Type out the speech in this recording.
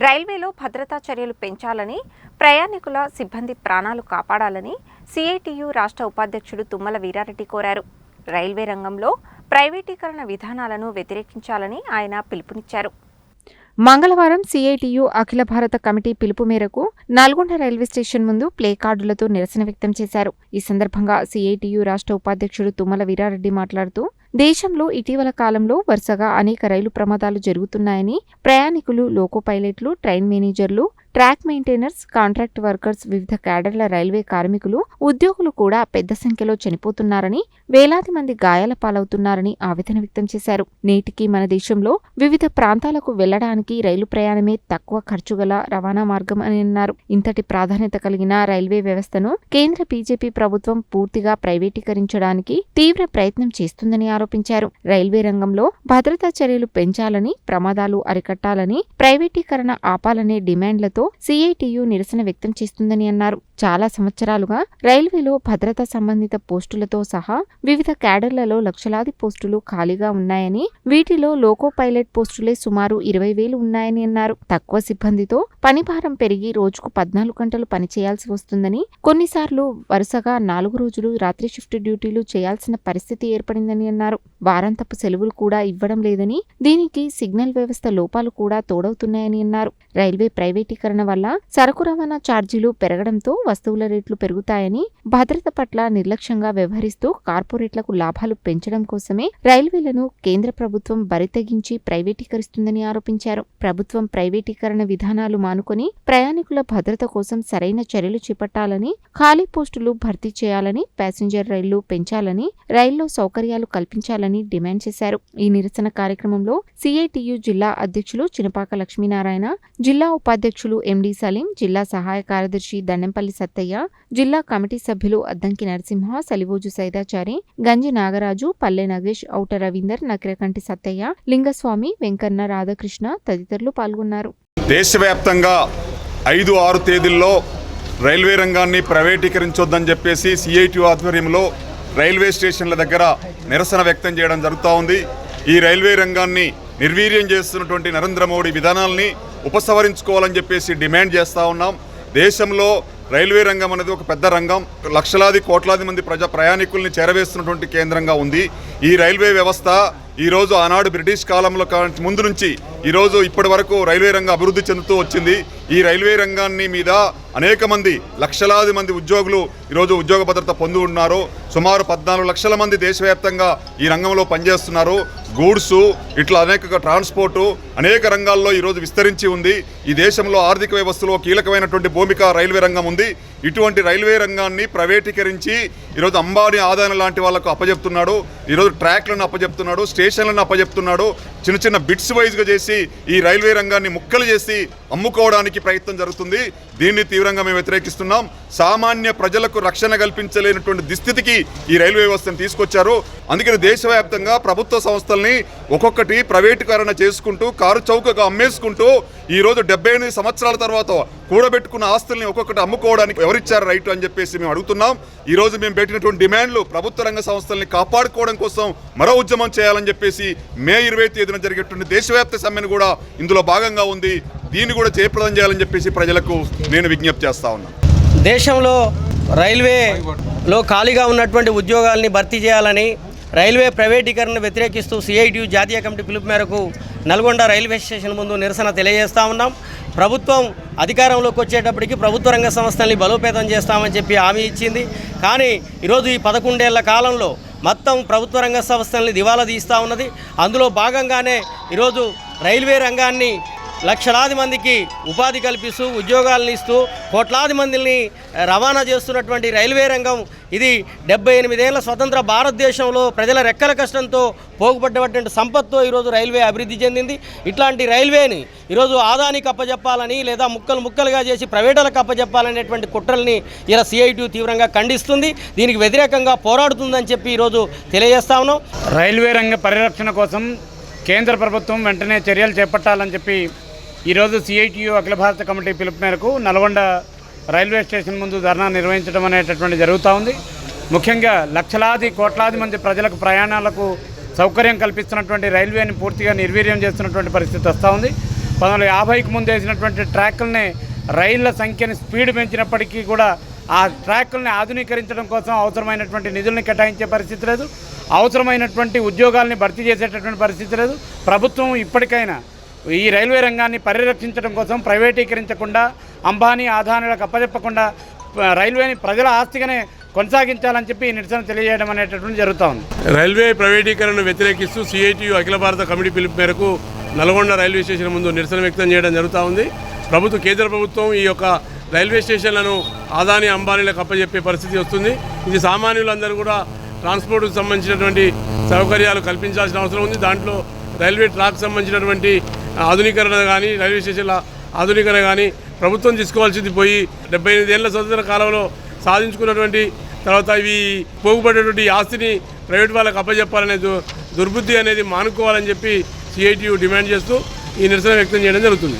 రైల్వేలో భద్రతా చర్యలు పెంచాలని, ప్రయాణికుల సిబ్బంది ప్రాణాలు కాపాడాలని సిఐటియు రాష్ట్ర ఉపాధ్యక్షుడు తుమ్మల వీరారెడ్డి కోరారు. రైల్వే రంగంలో ప్రైవేటీకరణ విధానాలను వ్యతిరేకించాలని ఆయన పిలుపునిచ్చారు. మంగళవారం సిఐటియు అఖిల భారత కమిటీ పిలుపు మేరకు నల్గొండ రైల్వే స్టేషన్ ముందు ప్లే కార్డులతో నిరసన వ్యక్తం చేశారు. ఈ సందర్భంగా సిఐటియు రాష్ట్ర ఉపాధ్యక్షుడు తుమ్మల వీరారెడ్డి మాట్లాడుతూ, దేశంలో ఇటీవల కాలంలో వరుసగా అనేక రైలు ప్రమాదాలు జరుగుతున్నాయని, ప్రయాణికులు, లోకో పైలట్లు, ట్రైన్ మేనేజర్లు, ట్రాక్ మెయింటైనర్స్, కాంట్రాక్ట్ వర్కర్స్, వివిధ క్యాడర్ల రైల్వే కార్మికులు, ఉద్యోగులు కూడా పెద్ద సంఖ్యలో చనిపోతున్నారని, వేలాది మంది గాయాల పాలవుతున్నారని ఆవేదన వ్యక్తం చేశారు. నేటికి మన దేశంలో వివిధ ప్రాంతాలకు వెళ్లడానికి రైలు ప్రయాణమే తక్కువ ఖర్చుగల రవాణా మార్గం అని అన్నారు. ఇంతటి ప్రాధాన్యత కలిగిన రైల్వే వ్యవస్థను కేంద్ర బీజేపీ ప్రభుత్వం పూర్తిగా ప్రైవేటీకరించడానికి తీవ్ర ప్రయత్నం చేస్తుందని ఆరోపించారు. రైల్వే రంగంలో భద్రతా చర్యలు పెంచాలని, ప్రమాదాలు అరికట్టాలని, ప్రైవేటీకరణ ఆపాలనే డిమాండ్లతో సిఐటియు నిరసన వ్యక్తం చేస్తుందని అన్నారు. చాలా సంవత్సరాలుగా రైల్వేలో భద్రతా సంబంధిత పోస్టులతో సహా వివిధ క్యాడర్లలో లక్షలాది పోస్టులు ఖాళీగా ఉన్నాయని, వీటిలో లోకో పైలట్ పోస్టులే సుమారు 20,000 ఉన్నాయని అన్నారు. తక్కువ సిబ్బందితో పనిభారం పెరిగి రోజుకు 14 గంటలు పనిచేయాల్సి వస్తుందని, కొన్నిసార్లు వరుసగా 4 రోజులు రాత్రి షిఫ్ట్ డ్యూటీలు చేయాల్సిన పరిస్థితి ఏర్పడిందని అన్నారు. వారాంతపు సెలవులు కూడా ఇవ్వడం లేదని, దీనికి సిగ్నల్ వ్యవస్థ లోపాలు కూడా తోడవుతున్నాయని అన్నారు. రైల్వే ప్రైవేటీకరణ వల్ల సరకు రవాణా ఛార్జీలు పెరగడంతో వస్తువుల రేట్లు పెరుగుతాయని, భద్రత పట్ల నిర్లక్ష్యంగా వ్యవహరిస్తూ కార్పొరేట్లకు లాభాలు పెంచడం కోసమే రైల్వేలను కేంద్ర ప్రభుత్వం బరితెగించి ప్రైవేటీకరిస్తుందని ఆరోపించారు. ప్రభుత్వం ప్రైవేటీకరణ విధానాలు మానుకొని ప్రయాణికుల భద్రత కోసం సరైన చర్యలు చేపట్టాలని, ఖాళీ పోస్టులు భర్తీ చేయాలని, ప్యాసింజర్ రైళ్లు పెంచాలని, రైల్లో సౌకర్యాలు కల్పించాలని డిమాండ్ చేశారు. ఈ నిరసన కార్యక్రమంలో సిఐటియు జిల్లా అధ్యక్షులు చినపాక లక్ష్మీనారాయణ, జిల్లా ఉపాధ్యక్షులు ఎండి సలీం, జిల్లా సహాయ కార్యదర్శి దండెంపల్లి సత్తయ్య, జిల్లా కమిటీ సభ్యులు అద్దంకి నరసింహ, సలివోజు సైదాచారి, గంజి నాగరాజు, పల్లె నగేష్, ఔట రవీందర్, నకిరకంటి సత్తయ్య, లింగస్వామి, వెంకన్న, రాధాకృష్ణ తదితరులు పాల్గొన్నారు. దేశవ్యాప్తంగా 5-6 తేదీల్లో రైల్వే రంగాన్ని ప్రైవేటీకరించొద్దని చెప్పేసి సిఐటియు ఆధ్వర్యంలో రైల్వే స్టేషన్ల దగ్గర నిరసన వ్యక్తం చేయడం జరుగుతూ ఉంది. ఈ రైల్వే రంగాన్ని నిర్వీర్యం చేస్తున్నటువంటి నరేంద్ర మోడీ విధానాల్ని ఉపసంహరించుకోవాలని చెప్పేసి డిమాండ్ చేస్తూ ఉన్నాం. దేశంలో రైల్వే రంగం అనేది ఒక పెద్ద రంగం, లక్షలాది కోట్లాది మంది ప్రయాణికుల్ని చేరవేస్తున్నటువంటి కేంద్రంగా ఉంది. ఈ రైల్వే వ్యవస్థ ఈరోజు ఆనాడు బ్రిటిష్ కాలంలో ముందు నుంచి ఈరోజు ఇప్పటి వరకు రైల్వే రంగం అభివృద్ధి చెందుతూ వచ్చింది. ఈ రైల్వే రంగాన్ని మీద అనేక మంది, లక్షలాది మంది ఉద్యోగులు ఈరోజు ఉద్యోగ భద్రత పొంది ఉన్నారు. సుమారు 14 లక్షల మంది దేశవ్యాప్తంగా ఈ రంగంలో పనిచేస్తున్నారు. గూడ్స్, ఇట్లా అనేక ట్రాన్స్పోర్టు, అనేక రంగాల్లో ఈరోజు విస్తరించి ఉంది. ఈ దేశంలో ఆర్థిక వ్యవస్థలో కీలకమైనటువంటి భూమిక రైల్వే రంగం ఉంది. ఇటువంటి రైల్వే రంగాన్ని ప్రైవేటీకరించి ఈరోజు అంబానీ ఆదాయం లాంటి వాళ్ళకు అప్పజెప్తున్నాడు. ఈరోజు ట్రాక్లను అప్పజెప్తున్నాడు, స్టేషన్లను అప్పజెప్తున్నాడు. చిన్న చిన్న బిట్స్ వైజ్గా చేసి ఈ రైల్వే రంగాన్ని ముక్కలు చేసి అమ్ముకోవడానికి ప్రయత్నం జరుగుతుంది. దీన్ని తీవ్రంగా మేము వ్యతిరేకిస్తున్నాం. సామాన్య ప్రజలకు రక్షణ కల్పించలేనటువంటి దుస్థితికి ఈ రైల్వే వ్యవస్థను తీసుకొచ్చారు. అందుకని దేశవ్యాప్తంగా ప్రభుత్వ సంస్థల్ని ఒక్కొక్కటి ప్రైవేటీకరణ చేసుకుంటూ, కారు చౌకగా అమ్మేసుకుంటూ ఈరోజు 78 సంవత్సరాల తర్వాత కూడబెట్టుకున్న ఆస్తుల్ని ఒక్కొక్కటి అమ్ముకోవడానికి ఎవరిచ్చారు రైట్ అని చెప్పేసి మేము అడుగుతున్నాం. ఈరోజు మేము పెట్టినటువంటి డిమాండ్లు ప్రభుత్వ రంగ సంస్థల్ని కాపాడుకోవడం కోసం మరో ఉద్యమం చేయాలని చెప్పేసి మే 20వ తేదీన జరిగేటువంటి దేశవ్యాప్త సమ్మెను కూడా ఇందులో భాగంగా ఉంది. దీన్ని కూడా జయప్రదం చేయాలని చెప్పేసి ప్రజలకు నేను విజ్ఞప్తి చేస్తా ఉన్నాను. దేశంలో రైల్వేలో ఖాళీగా ఉన్నటువంటి ఉద్యోగాల్ని భర్తీ చేయాలని, రైల్వే ప్రైవేటీకరణను వ్యతిరేకిస్తూ సిఐటియు జాతీయ కమిటీ పిలుపు మేరకు నల్గొండ రైల్వే స్టేషన్ ముందు నిరసన తెలియజేస్తూ ఉన్నాం. ప్రభుత్వం అధికారంలోకి వచ్చేటప్పటికి ప్రభుత్వ రంగ సంస్థల్ని బలోపేతం చేస్తామని చెప్పి హామీ ఇచ్చింది. కానీ ఈరోజు ఈ 11 ఏళ్ల కాలంలో మొత్తం ప్రభుత్వ రంగ సంస్థల్ని దివాలా తీస్తూ ఉన్నది. అందులో భాగంగానే ఈరోజు రైల్వే రంగాన్ని లక్షలాది మందికి ఉపాధి కల్పిస్తూ, ఉద్యోగాలను ఇస్తూ, కోట్లాది మందిని రవాణా చేస్తున్నటువంటి రైల్వే రంగం ఇది 78 ఏళ్ల స్వతంత్ర భారతదేశంలో ప్రజల రెక్కల కష్టంతో పోగుపడ్డటువంటి సంపత్తో ఈరోజు రైల్వే అభివృద్ధి చెందింది. ఇట్లాంటి రైల్వేని ఈరోజు ఆదానికి అప్పజెప్పాలని, లేదా ముక్కలుగా చేసి ప్రైవేటులకు అప్పజెప్పాలనేటువంటి కుట్రల్ని ఇలా సిఐటియు తీవ్రంగా ఖండిస్తుంది. దీనికి వ్యతిరేకంగా పోరాడుతుందని చెప్పి ఈరోజు తెలియజేస్తా ఉన్నాం. రైల్వే రంగ పరిరక్షణ కోసం కేంద్ర ప్రభుత్వం వెంటనే చర్యలు చేపట్టాలని చెప్పి ఈరోజు సిఐటియు అఖిల భారత కమిటీ పిలుపు మేరకు నల్గొండ రైల్వే స్టేషన్ ముందు ధర్నా నిర్వహించడం అనేటటువంటి జరుగుతూ ఉంది. ముఖ్యంగా లక్షలాది కోట్లాది మంది ప్రజలకు ప్రయాణాలకు సౌకర్యం కల్పిస్తున్నటువంటి రైల్వేని పూర్తిగా నిర్వీర్యం చేస్తున్నటువంటి పరిస్థితి వస్తూ ఉంది. 1950కి ముందు వేసినటువంటి ట్రాక్లని రైళ్ల సంఖ్యని స్పీడ్ పెంచినప్పటికీ కూడా ఆ ట్రాక్లని ఆధునీకరించడం కోసం అవసరమైనటువంటి నిధుల్ని కేటాయించే పరిస్థితి లేదు, అవసరమైనటువంటి ఉద్యోగాల్ని భర్తీ చేసేటటువంటి పరిస్థితి లేదు. ప్రభుత్వం ఇప్పటికైనా ఈ రైల్వే రంగాన్ని పరిరక్షించడం కోసం ప్రైవేటీకరించకుండా అంబానీ అదానీలకు అప్పచెప్పకుండా రైల్వేని ప్రజల ఆస్తిగానే కొనసాగించాలని చెప్పి నిరసన తెలియజేయడం అనేటటువంటి జరుగుతూ ఉంది. రైల్వే ప్రైవేటీకరణను వ్యతిరేకిస్తూ సిఐటియు అఖిల భారత కమిటీ పిలుపు మేరకు నల్గొండ రైల్వే స్టేషన్ ముందు నిరసన వ్యక్తం చేయడం జరుగుతూ ఉంది. కేంద్ర ప్రభుత్వం ఈ యొక్క రైల్వే స్టేషన్లను అదానీ అంబానీలకు అప్పచెప్పే పరిస్థితి వస్తుంది. ఇది సామాన్యులందరూ కూడా ట్రాన్స్పోర్ట్కు సంబంధించినటువంటి సౌకర్యాలు కల్పించాల్సిన అవసరం ఉంది. దాంట్లో రైల్వే ట్రాక్ సంబంధించినటువంటి ఆధునీకరణ కానీ రైల్వే స్టేషన్ల ఆధునీకరణ కానీ ప్రభుత్వం తీసుకోవాల్సింది పోయి 78 ఏళ్ల స్వతంత్ర కాలంలో సాధించుకున్నటువంటి తర్వాత ఇవి పోగుపడేటువంటి ఆస్తిని ప్రైవేట్ వాళ్ళకి అప్పచెప్పాలనే దుర్బుద్ధి అనేది మానుకోవాలని చెప్పి సిఐటియు డిమాండ్ చేస్తూ ఈ నిరసన వ్యక్తం చేయడం జరుగుతుంది.